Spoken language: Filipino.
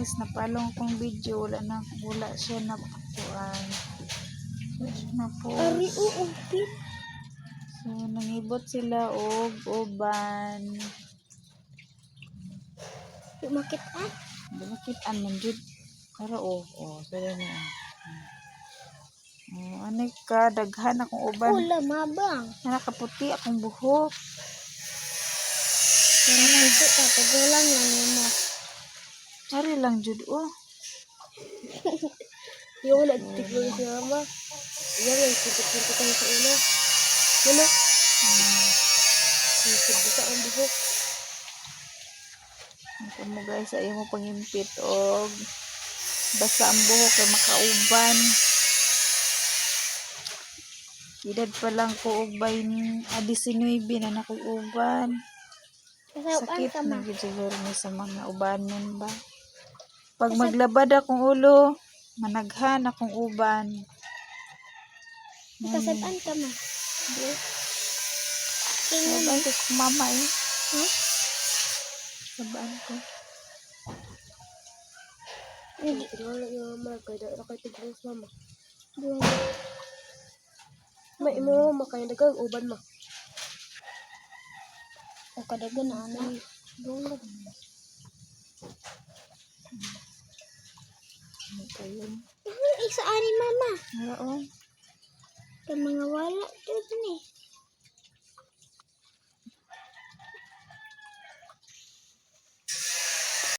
guys, napalong kong video, wala siya na kuan. Na po. Ari uupit. So nangibot sila og uban. Makit Makit-an man jud. Pero sorry na. Ano ka, daghan akong uban. Wala mabang. Nakaputi akong buhok. Ito pagulang lang mo. Ari lang jud Yung nagtigil si mama. Yan yung titik-titik ko sa ulo. Ano? Bisa ang buhok. Ito mo guys, ayaw mo pangimpit og basta ang buhok kay makauban. Edad pa lang ko og 19 na nakuuban. Sakit na gid siguro ni sa mga ubanon ba. Pag maglabad akong ulo, managhan akong uban. Kasabaan ka ma. Sabaan ko sa mama eh. Huh? Sabaan ko. Hindi. Wala yung mama. Kaya na kayo tigil sa mama. May mo makaya dagang uban mo. O kadagan na ano. Dungag. Isa ani mama. Ngayon. Kaya mga wala dito ni.